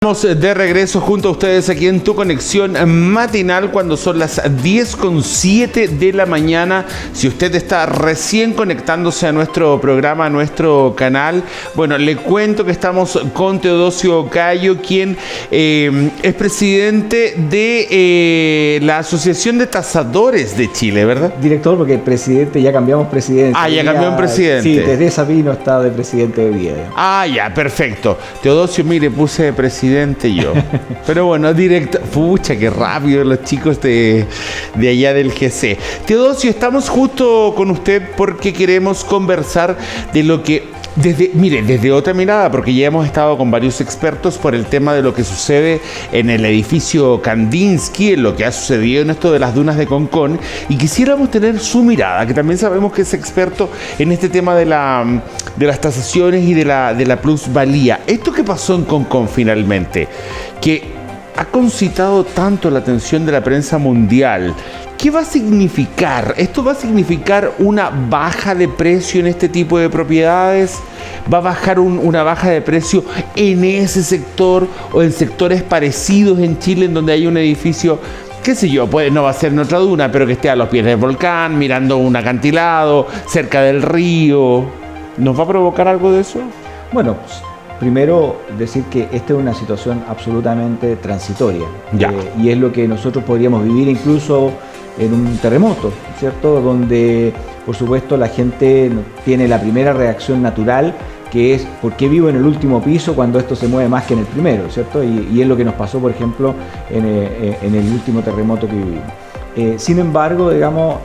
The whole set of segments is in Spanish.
Estamos de regreso junto a ustedes aquí en Tu Conexión Matinal cuando son las 10:07 de la mañana. Si usted está recién conectándose a nuestro programa, a nuestro canal, bueno, le cuento que estamos con Teodosio Cayo, quien es presidente de la Asociación de Tasadores de Chile, ¿verdad? Director, porque presidente, ya cambiamos presidente. Ah, ya cambió en presidente. Sí, desde Sabino está de presidente de Vieda. Ah, ya, perfecto. Teodosio, mire, puse de presidente yo. Pero bueno, directo. Pucha, qué rápido los chicos de allá del GC. Teodosio, estamos justo con usted porque queremos conversar de lo que desde otra mirada, porque ya hemos estado con varios expertos por el tema de lo que sucede en el edificio Kandinsky, en lo que ha sucedido en esto de las dunas de Concón, y quisiéramos tener su mirada, que también sabemos que es experto en este tema de las tasaciones y de la plusvalía. Esto que pasó en Concón finalmente, que ha concitado tanto la atención de la prensa mundial, ¿qué va a significar? ¿Esto va a significar una baja de precio en este tipo de propiedades? ¿Va a bajar una baja de precio en ese sector o en sectores parecidos en Chile en donde hay un edificio, qué sé yo, no va a ser en otra duna, pero que esté a los pies del volcán, mirando un acantilado, cerca del río? ¿Nos va a provocar algo de eso? Bueno, pues, primero decir que esta es una situación absolutamente transitoria. Y es lo que nosotros podríamos vivir incluso en un terremoto, ¿cierto? Donde, por supuesto, la gente tiene la primera reacción natural, que es ¿por qué vivo en el último piso cuando esto se mueve más que en el primero, ¿cierto? Y es lo que nos pasó, por ejemplo, en el último terremoto que vivimos. Sin embargo, digamos,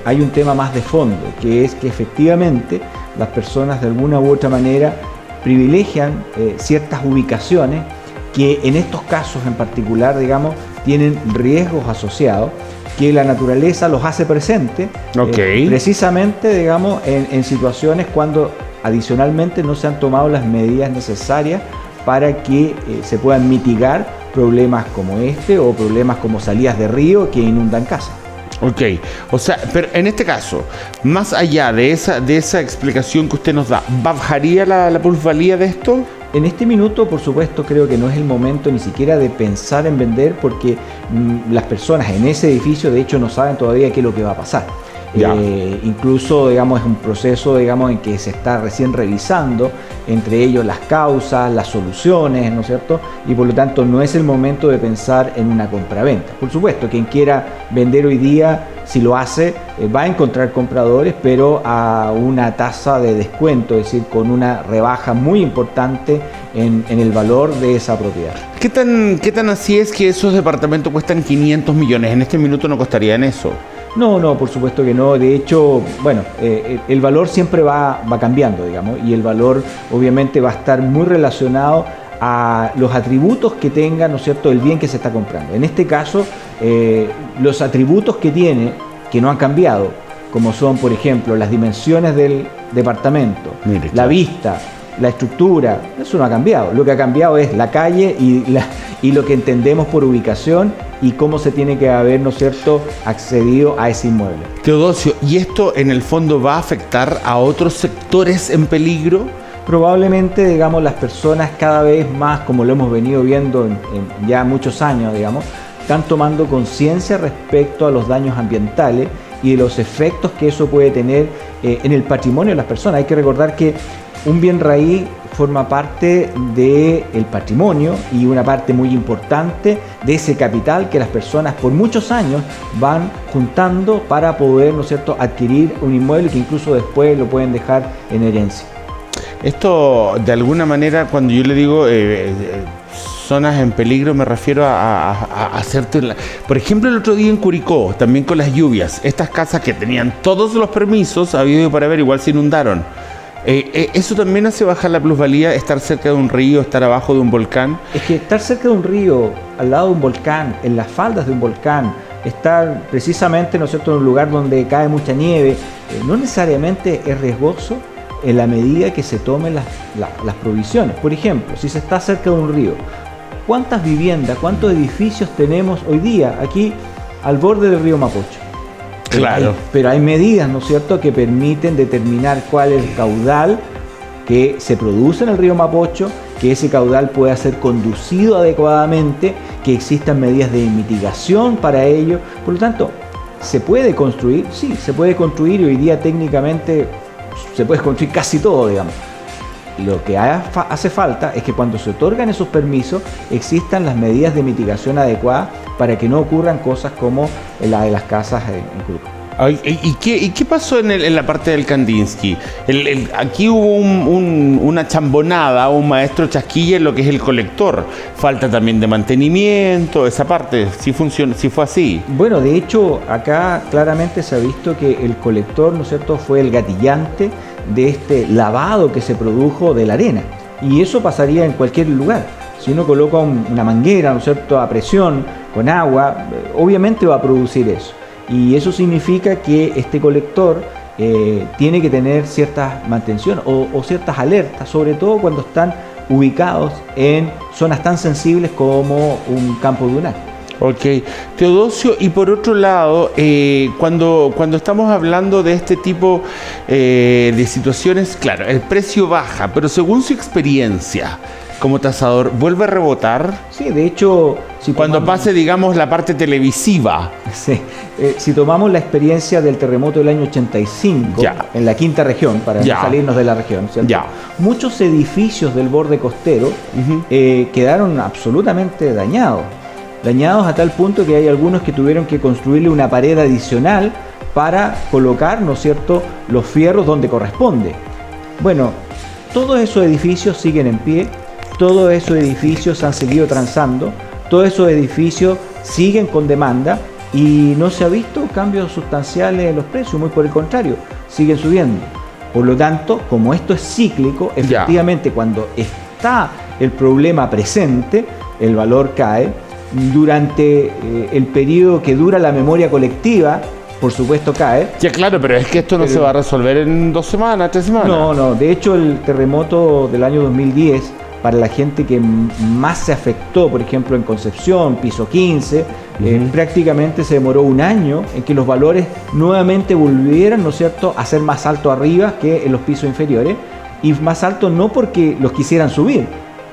hay un tema más de fondo, que es que efectivamente las personas de alguna u otra manera privilegian ciertas ubicaciones que en estos casos en particular, digamos, tienen riesgos asociados, que la naturaleza los hace presentes, precisamente, digamos, en situaciones cuando adicionalmente no se han tomado las medidas necesarias para que se puedan mitigar problemas como este o problemas como salidas de río que inundan casas. Ok, o sea, pero en este caso, más allá de esa explicación que usted nos da, ¿bajaría la plusvalía de esto? En este minuto, por supuesto, creo que no es el momento ni siquiera de pensar en vender, porque las personas en ese edificio, de hecho, no saben todavía qué es lo que va a pasar. Incluso, digamos, es un proceso, digamos, en que se está recién revisando, entre ellos las causas, las soluciones, ¿no es cierto? Y por lo tanto no es el momento de pensar en una compraventa. Por supuesto, quien quiera vender hoy día, si lo hace, va a encontrar compradores, pero a una tasa de descuento, es decir, con una rebaja muy importante en el valor de esa propiedad. ¿Qué tan así es que esos departamentos cuestan 500 millones? En este minuto no costarían eso. No, por supuesto que no. De hecho, bueno, el valor siempre va cambiando, digamos, y el valor obviamente va a estar muy relacionado a los atributos que tenga, ¿no es cierto?, el bien que se está comprando. En este caso, los atributos que tiene, que no han cambiado, como son, por ejemplo, las dimensiones del departamento, la vista, la estructura, eso no ha cambiado. Lo que ha cambiado es la calle y lo que entendemos por ubicación y cómo se tiene que haber, ¿no es cierto?, accedido a ese inmueble. Teodosio, ¿y esto en el fondo va a afectar a otros sectores en peligro? Probablemente, digamos, las personas cada vez más, como lo hemos venido viendo en ya muchos años, digamos, están tomando conciencia respecto a los daños ambientales y de los efectos que eso puede tener en el patrimonio de las personas. Hay que recordar que un bien raíz forma parte del patrimonio y una parte muy importante de ese capital que las personas por muchos años van juntando para poder, ¿no es cierto?, adquirir un inmueble que incluso después lo pueden dejar en herencia. Esto, de alguna manera, cuando yo le digo zonas en peligro, me refiero a hacerte... Por ejemplo, el otro día en Curicó, también con las lluvias, estas casas que tenían todos los permisos habido y por haber, igual se inundaron. ¿Eso también hace bajar la plusvalía, estar cerca de un río, estar abajo de un volcán? Es que estar cerca de un río, al lado de un volcán, en las faldas de un volcán, estar precisamente, ¿no es cierto?, en un lugar donde cae mucha nieve, no necesariamente es riesgoso en la medida que se tomen las provisiones. Por ejemplo, si se está cerca de un río, ¿cuántas viviendas, cuántos edificios tenemos hoy día aquí al borde del río Mapocho? Claro. Pero hay medidas, ¿no es cierto?, que permiten determinar cuál es el caudal que se produce en el río Mapocho que ese caudal pueda ser conducido adecuadamente, que existan medidas de mitigación para ello. Por lo tanto, ¿se puede construir? Sí, se puede construir y hoy día técnicamente se puede construir casi todo, digamos. Lo que hace falta es que cuando se otorgan esos permisos existan las medidas de mitigación adecuadas para que no ocurran cosas como la de las casas en Curicó. ¿Y qué pasó en la parte del Kandinsky? Aquí hubo una chambonada, un maestro chasquilla en lo que es el colector. Falta también de mantenimiento, esa parte, si funciona, si fue así. Bueno, de hecho, acá claramente se ha visto que el colector, ¿no es cierto?, fue el gatillante de este lavado que se produjo de la arena. Y eso pasaría en cualquier lugar. Si uno coloca una manguera, ¿no es cierto?, a presión, con agua, obviamente va a producir eso. Y eso significa que este colector tiene que tener ciertas mantención o ciertas alertas, sobre todo cuando están ubicados en zonas tan sensibles como un campo dunar. Ok, Teodosio, y por otro lado, cuando estamos hablando de este tipo de situaciones, claro, el precio baja, pero según su experiencia como tasador, ¿vuelve a rebotar? Sí, de hecho... Cuando pase, digamos, la parte televisiva. Sí, si tomamos la experiencia del terremoto del año 85, en la quinta región, para no salirnos de la región, ¿cierto? Muchos edificios del borde costero quedaron absolutamente dañados a tal punto que hay algunos que tuvieron que construirle una pared adicional para colocar, ¿no es cierto?, los fierros donde corresponde. Bueno, todos esos edificios siguen en pie, todos esos edificios han seguido transando, todos esos edificios siguen con demanda y no se ha visto cambios sustanciales en los precios, muy por el contrario, siguen subiendo. Por lo tanto, como esto es cíclico, efectivamente cuando está el problema presente, el valor cae. Durante el periodo que dura la memoria colectiva, por supuesto cae. Ya, claro, pero es que esto no se va a resolver en 2 semanas, 3 semanas. No, de hecho el terremoto del año 2010, para la gente que más se afectó, por ejemplo en Concepción, piso 15, prácticamente se demoró 1 año en que los valores nuevamente volvieran, ¿no es cierto?, a ser más alto arriba que en los pisos inferiores, y más alto no porque los quisieran subir,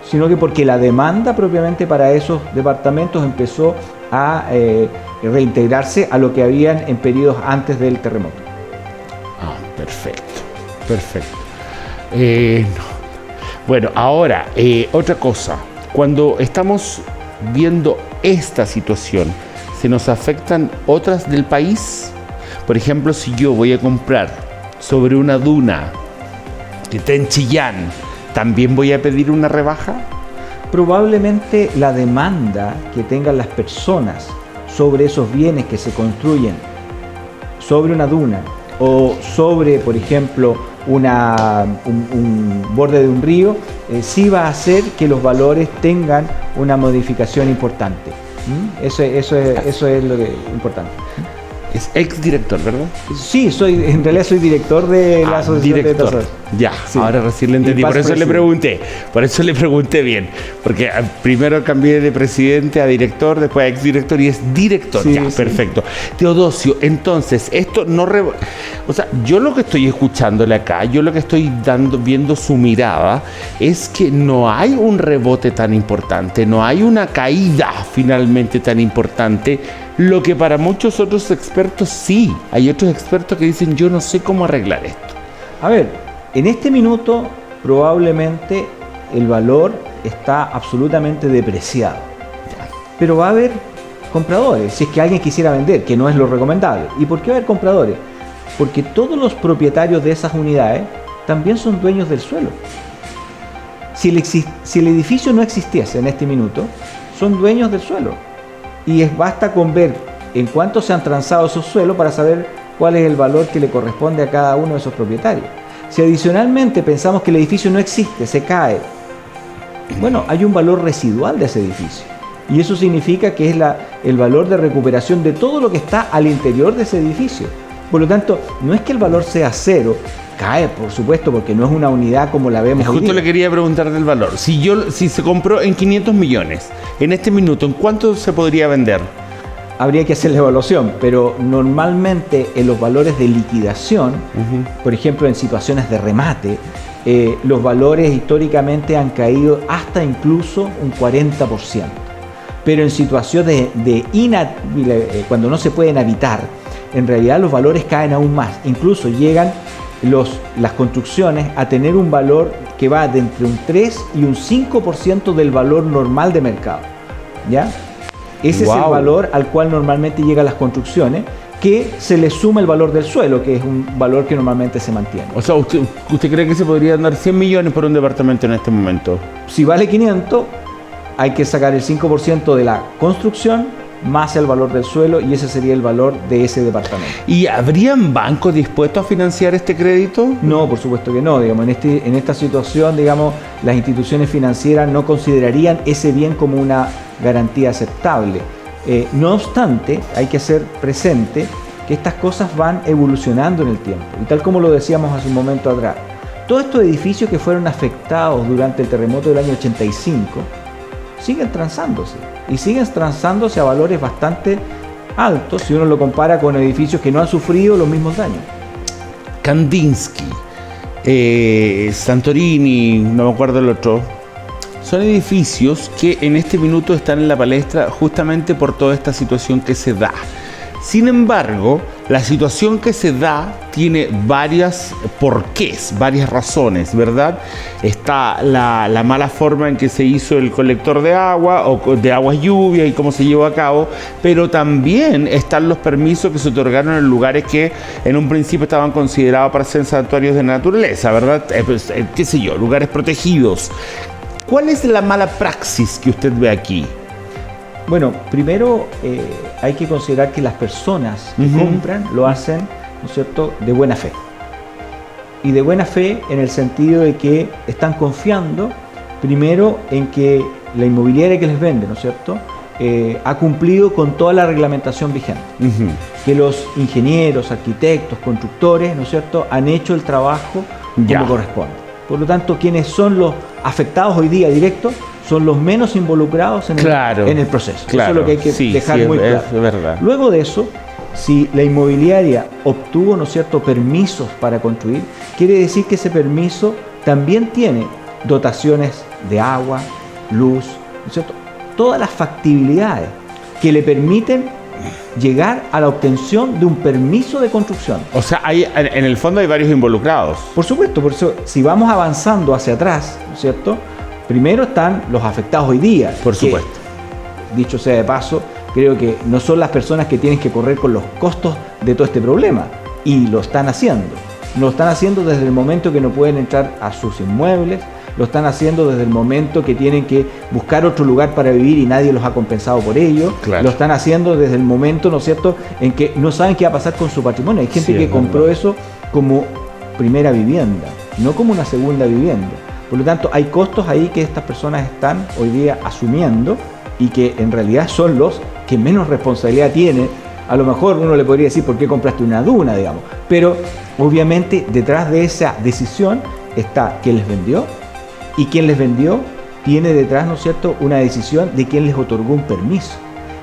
sino que porque la demanda propiamente para esos departamentos empezó a reintegrarse a lo que habían en periodos antes del terremoto. Ah, perfecto. Bueno, ahora, otra cosa. Cuando estamos viendo esta situación, ¿se nos afectan otras del país? Por ejemplo, si yo voy a comprar sobre una duna que está en Chillán, ¿también voy a pedir una rebaja? Probablemente la demanda que tengan las personas sobre esos bienes que se construyen sobre una duna o sobre, por ejemplo, un borde de un río, sí va a hacer que los valores tengan una modificación importante. Eso es lo que es importante. Es exdirector, ¿verdad? Sí, en realidad soy director de la Asociación de Tasadores. Ya, sí. Ahora recién lo entendí, por eso le pregunté bien, porque primero cambié de presidente a director, después a exdirector y es director. Sí, perfecto. Teodosio, entonces, esto no... O sea, yo lo que estoy escuchándole acá, yo lo que estoy viendo su mirada, es que no hay un rebote tan importante, no hay una caída finalmente tan importante, lo que para muchos otros expertos sí. Hay otros expertos que dicen, yo no sé cómo arreglar esto. A ver, en este minuto probablemente el valor está absolutamente depreciado. Pero va a haber compradores, si es que alguien quisiera vender, que no es lo recomendable. ¿Y por qué va a haber compradores? Porque todos los propietarios de esas unidades también son dueños del suelo. Si el edificio no existiese en este minuto, son dueños del suelo. Y basta con ver en cuánto se han transado esos suelos para saber cuál es el valor que le corresponde a cada uno de esos propietarios. Si adicionalmente pensamos que el edificio no existe, se cae, bueno, hay un valor residual de ese edificio. Y eso significa que es el valor de recuperación de todo lo que está al interior de ese edificio. Por lo tanto, no es que el valor sea cero, cae, por supuesto, porque no es una unidad como la vemos hoy día. Justo le quería preguntar del valor. Si se compró en 500 millones, en este minuto, ¿en cuánto se podría vender? habría que hacer la evaluación, pero normalmente en los valores de liquidación, por ejemplo en situaciones de remate, los valores históricamente han caído hasta incluso un 40%. Pero en situaciones cuando no se pueden habitar, en realidad los valores caen aún más. Incluso llegan las construcciones a tener un valor que va de entre un 3 y un 5% del valor normal de mercado, ¿ya? Ese es el valor al cual normalmente llegan las construcciones, que se le suma el valor del suelo, que es un valor que normalmente se mantiene. O sea, ¿usted cree que se podría dar 100 millones por un departamento en este momento? Si vale 500, hay que sacar el 5% de la construcción más el valor del suelo, y ese sería el valor de ese departamento. ¿Y habrían bancos dispuestos a financiar este crédito? No, por supuesto que no. Digamos, en esta situación, digamos, las instituciones financieras no considerarían ese bien como una garantía aceptable. No obstante, hay que hacer presente que estas cosas van evolucionando en el tiempo. Y tal como lo decíamos hace un momento atrás, todos estos edificios que fueron afectados durante el terremoto del año 85 siguen transándose. Y siguen transándose a valores bastante altos si uno lo compara con edificios que no han sufrido los mismos daños. Kandinsky, Santorini, no me acuerdo el otro. Son edificios que en este minuto están en la palestra justamente por toda esta situación que se da. Sin embargo, la situación que se da tiene varias porqués, varias razones, ¿verdad? Está la mala forma en que se hizo el colector de agua o de aguas lluvias y cómo se llevó a cabo, pero también están los permisos que se otorgaron en lugares que en un principio estaban considerados para ser santuarios de naturaleza, ¿verdad? Qué sé yo, lugares protegidos. ¿Cuál es la mala praxis que usted ve aquí? Bueno, primero hay que considerar que las personas que compran lo hacen, ¿no es cierto?, de buena fe. Y de buena fe en el sentido de que están confiando primero en que la inmobiliaria que les vende, ¿no es cierto?, ha cumplido con toda la reglamentación vigente. Que los ingenieros, arquitectos, constructores, ¿no es cierto?, han hecho el trabajo como corresponde. Por lo tanto, quienes son los afectados hoy día directos son los menos involucrados en el proceso. Claro, eso es lo que hay que dejar muy claro. Es verdad. Luego de eso, si la inmobiliaria obtuvo, ¿no es cierto?, permisos para construir, quiere decir que ese permiso también tiene dotaciones de agua, luz, ¿no es cierto?, todas las factibilidades que le permiten llegar a la obtención de un permiso de construcción. O sea, en el fondo hay varios involucrados. Por supuesto, por eso, si vamos avanzando hacia atrás, ¿no es cierto?, primero están los afectados hoy día. Por supuesto. Dicho sea de paso, creo que no son las personas que tienen que correr con los costos de todo este problema. Y lo están haciendo. Lo están haciendo desde el momento que no pueden entrar a sus inmuebles. Lo están haciendo desde el momento que tienen que buscar otro lugar para vivir y nadie los ha compensado por ello. Claro. Lo están haciendo desde el momento, ¿no es cierto?, en que no saben qué va a pasar con su patrimonio. Hay gente que compró eso como primera vivienda, no como una segunda vivienda. Por lo tanto, hay costos ahí que estas personas están hoy día asumiendo y que en realidad son los que menos responsabilidad tienen. A lo mejor uno le podría decir, ¿por qué compraste una duna?, digamos. Pero obviamente detrás de esa decisión está quién les vendió, y quien les vendió tiene detrás, ¿no es cierto?, una decisión de quién les otorgó un permiso.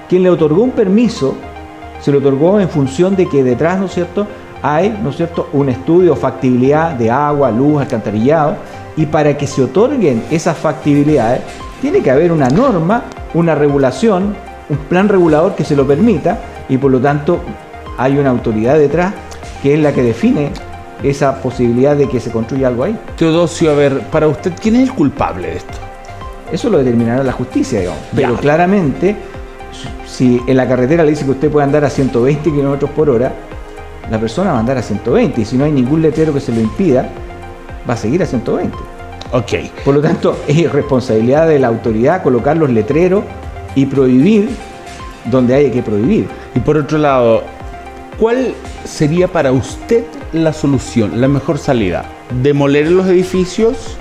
Quien le otorgó un permiso se lo otorgó en función de que detrás, ¿no es cierto?, hay, ¿no es cierto?, un estudio de factibilidad de agua, luz, alcantarillado, y para que se otorguen esas factibilidades tiene que haber una norma, una regulación, un plan regulador que se lo permita, y por lo tanto hay una autoridad detrás que es la que define esa posibilidad de que se construya algo ahí. Teodosio, a ver, para usted, ¿quién es el culpable de esto? Eso lo determinará la justicia, digamos. Pero claramente, si en la carretera le dice que usted puede andar a 120 km por hora, la persona va a andar a 120, y si no hay ningún letrero que se lo impida, va a seguir a 120. Ok. Por lo tanto, es responsabilidad de la autoridad colocar los letreros y prohibir donde haya que prohibir. Y por otro lado, ¿cuál sería para usted la solución, la mejor salida? ¿Demoler los edificios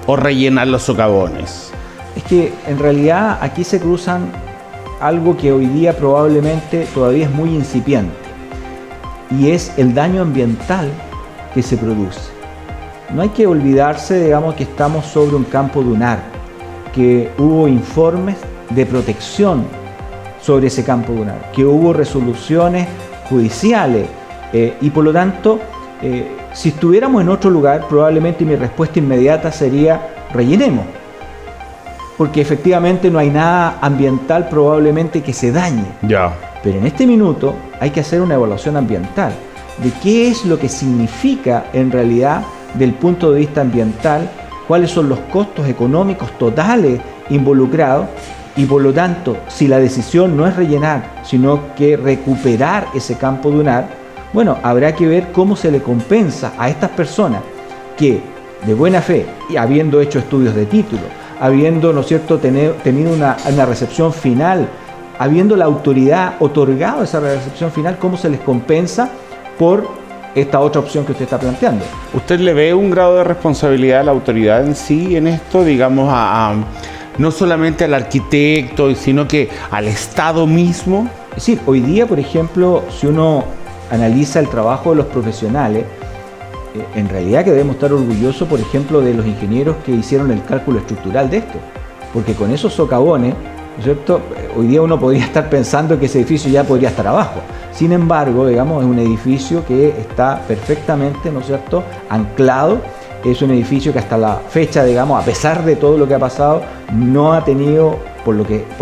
o rellenar los socavones? Es que en realidad aquí se cruzan algo que hoy día probablemente todavía es muy incipiente, y es el daño ambiental que se produce. No hay que olvidarse, digamos, que estamos sobre un campo dunar, que hubo informes de protección sobre ese campo dunar, que hubo resoluciones judiciales y por lo tanto, si estuviéramos en otro lugar, probablemente mi respuesta inmediata sería rellenemos, porque efectivamente no hay nada ambiental probablemente que se dañe. Ya. Pero en este minuto hay que hacer una evaluación ambiental de qué es lo que significa en realidad del punto de vista ambiental, cuáles son los costos económicos totales involucrados y por lo tanto, si la decisión no es rellenar, sino que recuperar ese campo dunar, bueno, habrá que ver cómo se le compensa a estas personas que de buena fe y habiendo hecho estudios de título, habiendo, ¿no es cierto?, tenido una recepción final, habiendo la autoridad otorgado esa recepción final, cómo se les compensa por esta otra opción que usted está planteando. ¿Usted le ve un grado de responsabilidad a la autoridad en sí en esto, digamos, no solamente al arquitecto, sino que al Estado mismo? Es decir, hoy día, por ejemplo, si uno analiza el trabajo de los profesionales, en realidad que debemos estar orgullosos, por ejemplo, de los ingenieros que hicieron el cálculo estructural de esto, porque con esos socavones, ¿no es cierto?, hoy día uno podría estar pensando que ese edificio ya podría estar abajo. Sin embargo, digamos, es un edificio que está perfectamente, ¿no es cierto?, anclado. Es un edificio que hasta la fecha, digamos, a pesar de todo lo que ha pasado, no ha tenido, por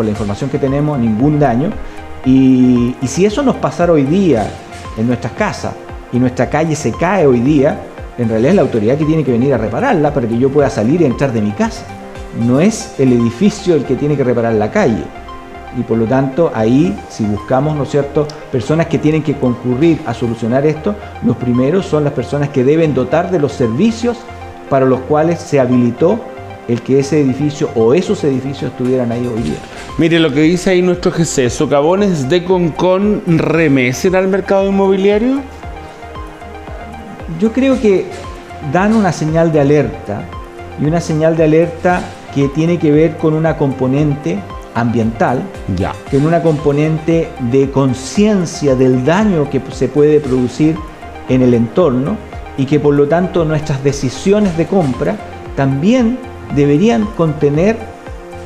la información que tenemos, ningún daño. Y si eso nos pasara hoy día en nuestras casas y nuestra calle se cae hoy día, en realidad es la autoridad que tiene que venir a repararla para que yo pueda salir y entrar de mi casa. No es el edificio el que tiene que reparar la calle. Y por lo tanto, ahí, si buscamos, ¿no es cierto?, personas que tienen que concurrir a solucionar esto, los primeros son las personas que deben dotar de los servicios para los cuales se habilitó el que ese edificio o esos edificios estuvieran ahí hoy día. Mire lo que dice ahí nuestro GC, ¿socavones de Concón remesen al mercado inmobiliario? Yo creo que dan una señal de alerta, y una señal de alerta que tiene que ver con una componente ambiental, ya, que en una componente de conciencia del daño que se puede producir en el entorno y que por lo tanto nuestras decisiones de compra también deberían contener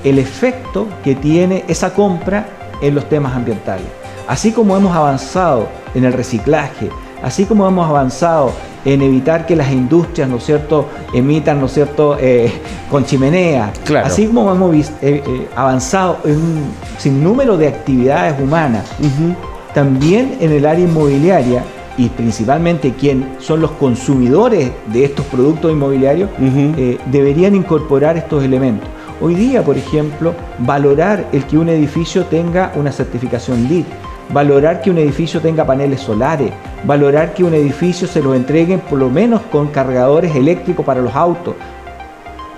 el efecto que tiene esa compra en los temas ambientales. Así como hemos avanzado en el reciclaje, así como hemos avanzado en evitar que las industrias, ¿no es cierto?, emitan, ¿no es cierto?, con chimenea. Claro. Así como hemos avanzado en un sinnúmero de actividades humanas, también en el área inmobiliaria y principalmente quienes son los consumidores de estos productos inmobiliarios, deberían incorporar estos elementos. Hoy día, por ejemplo, valorar el que un edificio tenga una certificación LEED, valorar que un edificio tenga paneles solares, valorar que un edificio se lo entreguen por lo menos con cargadores eléctricos para los autos.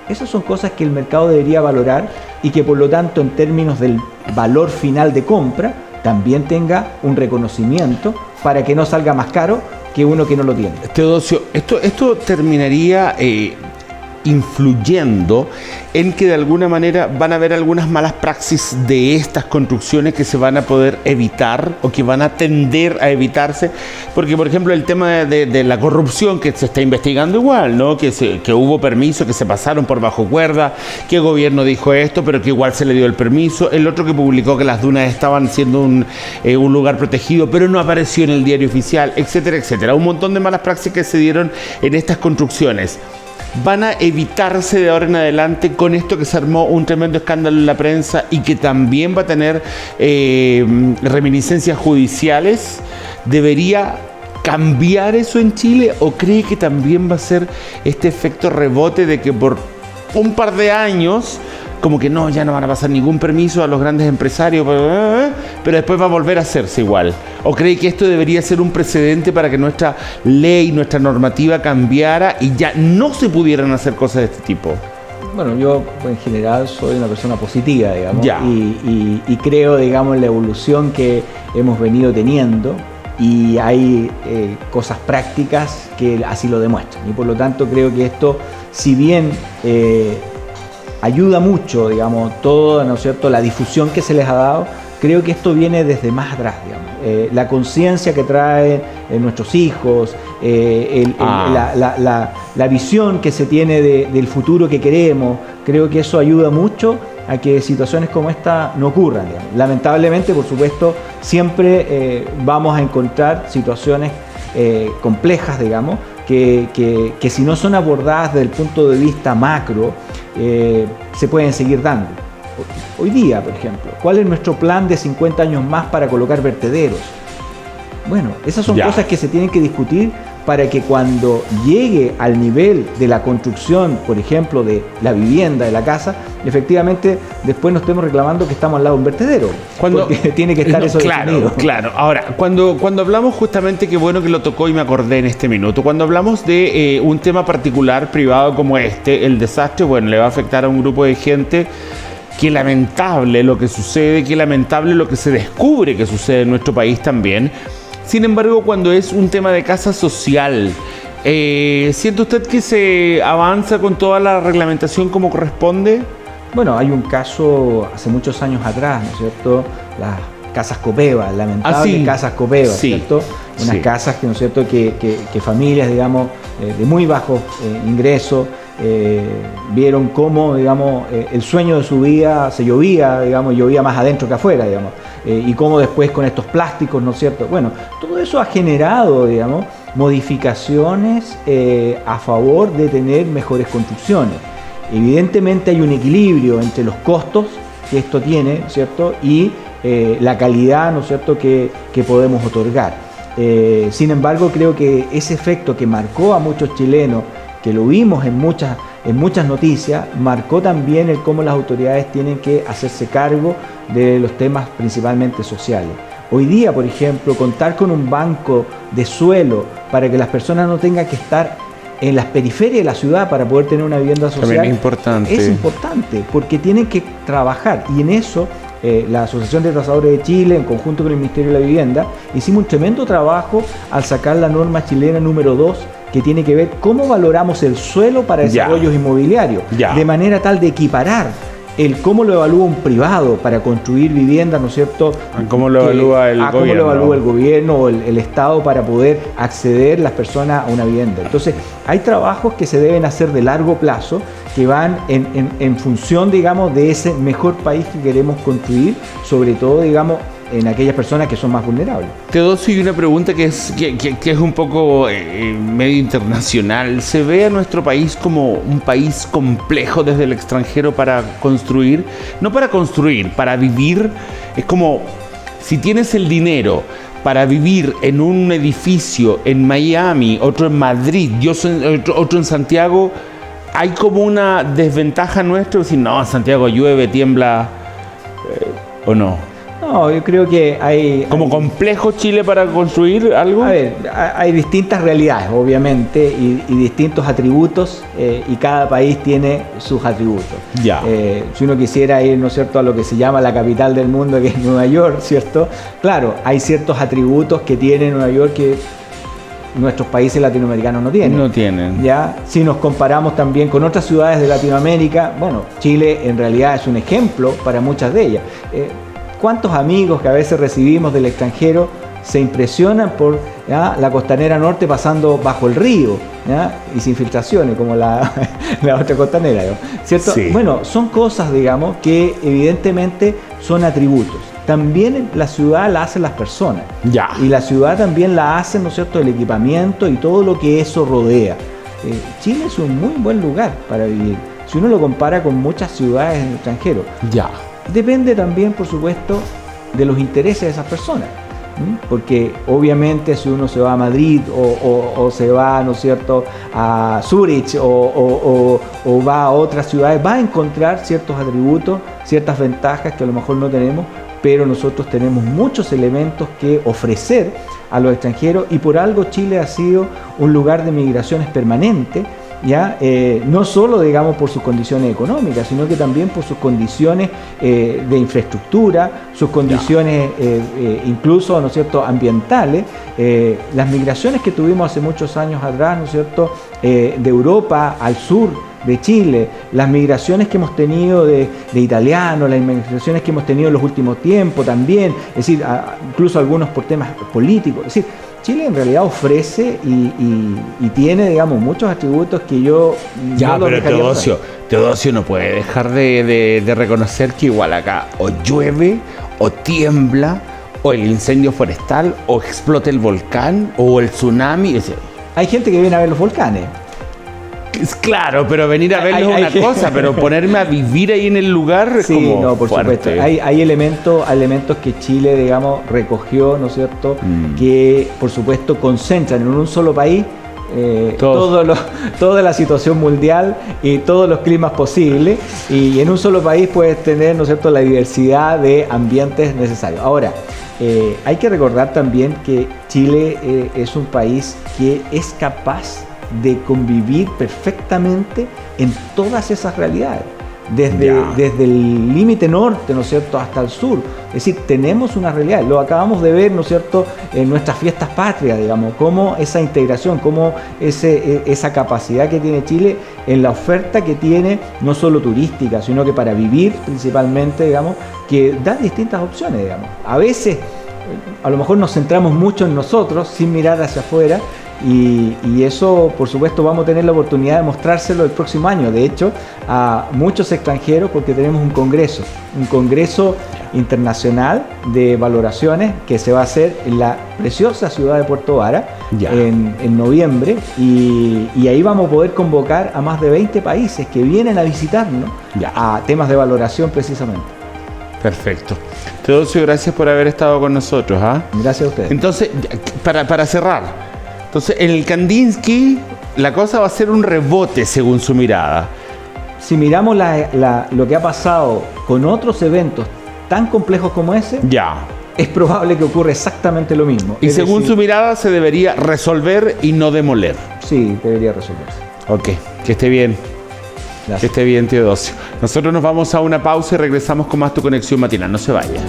Esas son cosas que el mercado debería valorar y que por lo tanto en términos del valor final de compra también tenga un reconocimiento para que no salga más caro que uno que no lo tiene. Teodosio, esto terminaría influyendo en que de alguna manera van a haber algunas malas praxis de estas construcciones que se van a poder evitar o que van a tender a evitarse, porque por ejemplo el tema de la corrupción que se está investigando igual, ¿no? Que hubo permisos que se pasaron por bajo cuerda, que el gobierno dijo esto pero que igual se le dio el permiso, el otro que publicó que las dunas estaban siendo un lugar protegido pero no apareció en el diario oficial, etcétera, etcétera, un montón de malas praxis que se dieron en estas construcciones. Van a evitarse de ahora en adelante con esto que se armó un tremendo escándalo en la prensa y que también va a tener reminiscencias judiciales. ¿Debería cambiar eso en Chile o cree que también va a ser este efecto rebote de que por un par de años como que no, ya no van a pasar ningún permiso a los grandes empresarios, pero después va a volver a hacerse igual? ¿O cree que esto debería ser un precedente para que nuestra ley, nuestra normativa cambiara y ya no se pudieran hacer cosas de este tipo? Bueno, yo en general soy una persona positiva, digamos, ya. Y creo, digamos, en la evolución que hemos venido teniendo y hay cosas prácticas que así lo demuestran. Y por lo tanto creo que esto, si bien ayuda mucho, digamos, todo, ¿no es cierto?, la difusión que se les ha dado, creo que esto viene desde más atrás, digamos. La conciencia que traen nuestros hijos, la visión que se tiene del futuro que queremos. Creo que eso ayuda mucho a que situaciones como esta no ocurran, digamos. Lamentablemente, por supuesto, siempre vamos a encontrar situaciones complejas, digamos, que si no son abordadas desde el punto de vista macro, se pueden seguir dando. Hoy día, por ejemplo, ¿cuál es nuestro plan de 50 años más para colocar vertederos? Bueno, esas son cosas que se tienen que discutir para que cuando llegue al nivel de la construcción, por ejemplo, de la vivienda, de la casa, efectivamente después no estemos reclamando que estamos al lado de un vertedero. Porque tiene que estar eso definido. Claro. Ahora, cuando hablamos justamente, qué bueno que lo tocó y me acordé en este minuto, cuando hablamos de un tema particular, privado como este, el desastre, bueno, le va a afectar a un grupo de gente. Qué lamentable lo que sucede, qué lamentable lo que se descubre que sucede en nuestro país también. Sin embargo, cuando es un tema de casa social, ¿siente usted que se avanza con toda la reglamentación como corresponde? Bueno, hay un caso hace muchos años atrás, ¿no es cierto? Las casas Copeva, lamentables casas Copeva, ¿cierto? Unas casas que, ¿no es cierto?, que familias, digamos, de muy bajos ingresos, vieron cómo, digamos, el sueño de su vida se llovía, digamos, llovía más adentro que afuera, digamos, y cómo después con estos plásticos, ¿no es cierto? Bueno, todo eso ha generado, digamos, modificaciones a favor de tener mejores construcciones. Evidentemente hay un equilibrio entre los costos que esto tiene, ¿cierto?, y la calidad, ¿no es cierto?, que podemos otorgar. Sin embargo, creo que ese efecto que marcó a muchos chilenos, que lo vimos en muchas noticias, marcó también el cómo las autoridades tienen que hacerse cargo de los temas principalmente sociales. Hoy día, por ejemplo, contar con un banco de suelo para que las personas no tengan que estar en las periferias de la ciudad para poder tener una vivienda social es importante, porque tienen que trabajar, y en eso la Asociación de Trazadores de Chile, en conjunto con el Ministerio de la Vivienda, hicimos un tremendo trabajo al sacar la norma chilena número 2, que tiene que ver cómo valoramos el suelo para desarrollos inmobiliarios, de manera tal de equiparar el cómo lo evalúa un privado para construir viviendas, ¿no es cierto? ¿Cómo lo evalúa el gobierno? ¿Cómo lo evalúa el gobierno o el Estado para poder acceder las personas a una vivienda? Entonces, hay trabajos que se deben hacer de largo plazo, que van en función, digamos, de ese mejor país que queremos construir, sobre todo, digamos, en aquellas personas que son más vulnerables. Teodosio, y una pregunta que es un poco medio internacional. ¿Se ve a nuestro país como un país complejo desde el extranjero para construir? No para construir, para vivir. Es como, si tienes el dinero para vivir en un edificio en Miami, otro en Madrid, otro en Santiago, hay como una desventaja nuestra, decir, no, en Santiago llueve, tiembla, ¿o no? No, yo creo que hay... ¿Como complejo Chile para construir algo? A ver, hay distintas realidades, obviamente, y distintos atributos, y cada país tiene sus atributos. Si uno quisiera ir, ¿no es cierto?, a lo que se llama la capital del mundo, que es Nueva York, ¿cierto? Claro, hay ciertos atributos que tiene Nueva York que nuestros países latinoamericanos no tienen. No tienen. ¿Ya? Si nos comparamos también con otras ciudades de Latinoamérica, bueno, Chile en realidad es un ejemplo para muchas de ellas. ¿Cuántos amigos que a veces recibimos del extranjero se impresionan por la costanera norte pasando bajo el río, y sin filtraciones como la otra costanera, ¿cierto? Sí. Bueno, son cosas, digamos, que evidentemente son atributos. También la ciudad la hacen las personas. Y la ciudad también la hacen, ¿no es cierto?, el equipamiento y todo lo que eso rodea. Chile es un muy buen lugar para vivir, si uno lo compara con muchas ciudades en el extranjero. Depende también, por supuesto, de los intereses de esas personas, porque obviamente si uno se va a Madrid o se va, ¿no es cierto?, a Zúrich o va a otras ciudades, va a encontrar ciertos atributos, ciertas ventajas que a lo mejor no tenemos, pero nosotros tenemos muchos elementos que ofrecer a los extranjeros, y por algo Chile ha sido un lugar de migraciones permanente, no solo, digamos, por sus condiciones económicas, sino que también por sus condiciones de infraestructura, sus condiciones incluso, ¿no es cierto?, ambientales. Las migraciones que tuvimos hace muchos años atrás, ¿no es cierto?, de Europa al sur de Chile, las migraciones que hemos tenido de italianos, las migraciones que hemos tenido en los últimos tiempos también, es decir, incluso algunos por temas políticos, es decir, Chile en realidad ofrece y tiene, digamos, muchos atributos que yo ya, no lo pero dejaría fuera. Teodosio no puede dejar de reconocer que igual acá o llueve, o tiembla, o el incendio forestal, o explota el volcán, o el tsunami. Hay gente que viene a ver los volcanes. Es claro, pero venir a verlo es una cosa, pero ponerme a vivir ahí en el lugar es sí, como no, por fuerte. supuesto. Hay elementos que Chile, digamos, recogió, ¿no es cierto? Que, por supuesto, concentran en un solo país toda la situación mundial y todos los climas posibles. Y en un solo país puedes tener, ¿no es cierto?, la diversidad de ambientes necesarios. Ahora, hay que recordar también que Chile es un país que es capaz de convivir perfectamente en todas esas realidades, desde el límite norte, ¿no es cierto?, hasta el sur. Es decir, tenemos una realidad, lo acabamos de ver, ¿no es cierto?, en nuestras fiestas patrias, digamos, cómo esa integración, cómo esa capacidad que tiene Chile en la oferta que tiene, no solo turística, sino que para vivir principalmente, digamos, que da distintas opciones, digamos. A veces, a lo mejor nos centramos mucho en nosotros, sin mirar hacia afuera, y eso, por supuesto, vamos a tener la oportunidad de mostrárselo el próximo año, de hecho, a muchos extranjeros, porque tenemos un congreso internacional de valoraciones que se va a hacer en la preciosa ciudad de Puerto Vara en noviembre, y ahí vamos a poder convocar a más de 20 países que vienen a visitarnos a temas de valoración precisamente. Perfecto. Teodosio, gracias por haber estado con nosotros. Gracias a ustedes. Entonces, para cerrar, en el Kandinsky la cosa va a ser un rebote según su mirada. Si miramos lo que ha pasado con otros eventos tan complejos como ese, es probable que ocurra exactamente lo mismo. Y según su mirada se debería resolver y no demoler. Sí, debería resolverse. Ok, que esté bien. Gracias. Que esté bien, Teodosio. Nosotros nos vamos a una pausa y regresamos con más Tu Conexión Matinal. No se vaya.